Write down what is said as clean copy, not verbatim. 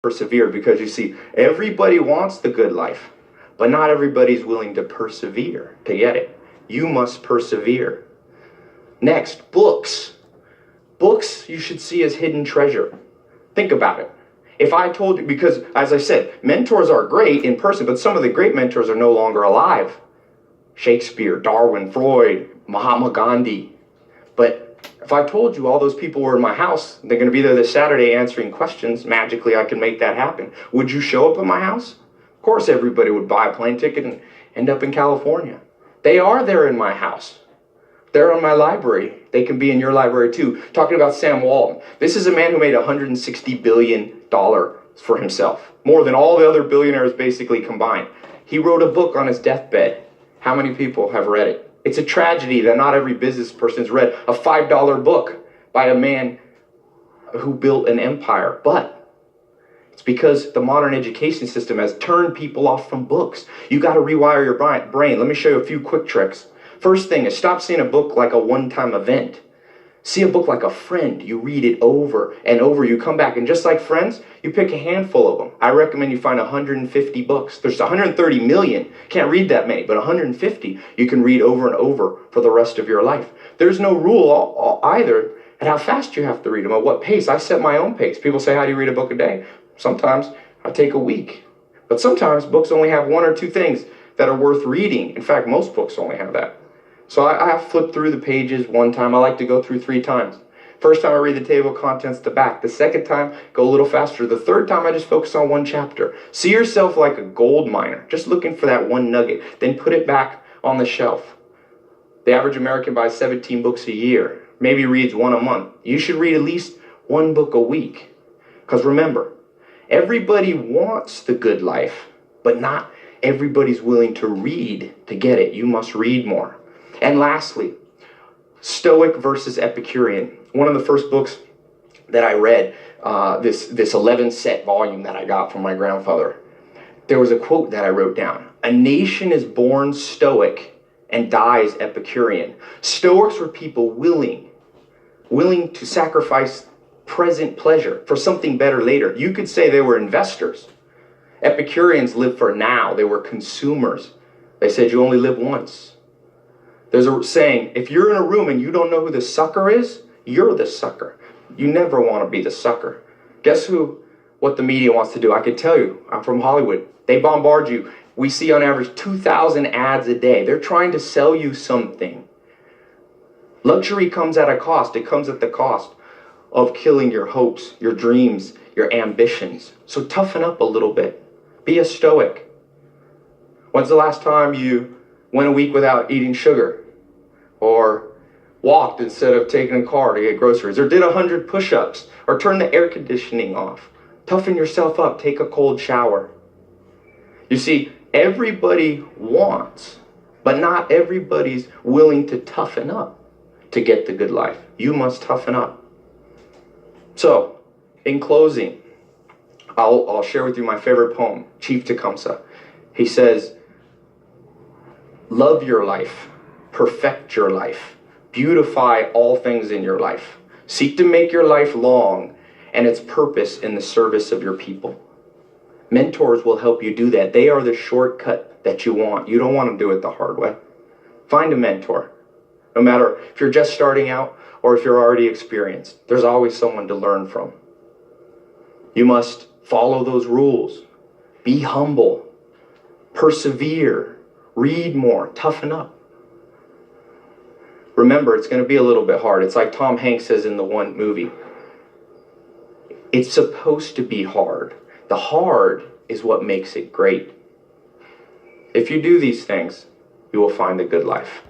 persevere, because you see, everybody wants the good life, but not everybody's willing to persevere to get it. You must persevere. Next, books. Books you should see as hidden treasure. Think about it. If I told you, because as I said, mentors are great in person, but some of the great mentors are no longer alive. Shakespeare, Darwin, Freud, Mahatma Gandhi. But if I told you all those people were in my house, they're going to be there this Saturday answering questions, magically I can make that happen. Would you show up at my house? Of course everybody would buy a plane ticket and end up in California. They are there in my house. They're in my library. They can be in your library too. Talking about Sam Walton. This is a man who made $160 billion for himself. More than all the other billionaires basically combined. He wrote a book on his deathbed. How many people have read it? It's a tragedy that not every business person's read a $5 book by a man who built an empire. But it's because the modern education system has turned people off from books. You got to rewire your brain. Let me show you a few quick tricks. First thing is stop seeing a book like a one-time event. See a book like a friend. You read it over and over. You come back, and just like friends, you pick a handful of them. I recommend you find 150 books. There's 130 million. Can't read that many, but 150 you can read over and over for the rest of your life. There's no rule either at how fast you have to read them, at what pace. I set my own pace. People say, how do you read a book a day? Sometimes I take a week. But sometimes books only have one or two things that are worth reading. In fact, most books only have that. So I have flipped through the pages one time. I like to go through 3 times. First time I read the table of contents to back. The second time, go a little faster. The third time, I just focus on one chapter. See yourself like a gold miner, just looking for that one nugget. Then put it back on the shelf. The average American buys 17 books a year, maybe reads 1 a month. You should read at least 1 book a week. Because remember, everybody wants the good life, but not everybody's willing to read to get it. You must read more. And lastly, Stoic versus Epicurean. One of the first books that I read, this 11 set volume that I got from my grandfather, there was a quote that I wrote down. A nation is born Stoic and dies Epicurean. Stoics were people willing to sacrifice present pleasure for something better later. You could say they were investors. Epicureans lived for now. They were consumers. They said you only live once. There's a saying, if you're in a room and you don't know who the sucker is, you're the sucker. You never want to be the sucker. Guess what the media wants to do? I could tell you, I'm from Hollywood. They bombard you. We see on average 2,000 ads a day. They're trying to sell you something. Luxury comes at a cost. It comes at the cost of killing your hopes, your dreams, your ambitions. So toughen up a little bit. Be a stoic. When's the last time you went a week without eating sugar, or walked instead of taking a car to get groceries, or did 100 push-ups, or turned the air conditioning off? Toughen yourself up. Take a cold shower. You see, everybody wants, but not everybody's willing to toughen up to get the good life. You must toughen up. So, in closing, I'll share with you my favorite poem, Chief Tecumseh. He says, love your life, perfect your life, beautify all things in your life. Seek to make your life long and its purpose in the service of your people. Mentors will help you do that. They are the shortcut that you want. You don't want to do it the hard way. Find a mentor. No matter if you're just starting out or if you're already experienced, there's always someone to learn from. You must follow those rules. Be humble. Persevere. Read more. Toughen up. Remember, it's going to be a little bit hard. It's like Tom Hanks says in the one movie. It's supposed to be hard. The hard is what makes it great. If you do these things, you will find the good life.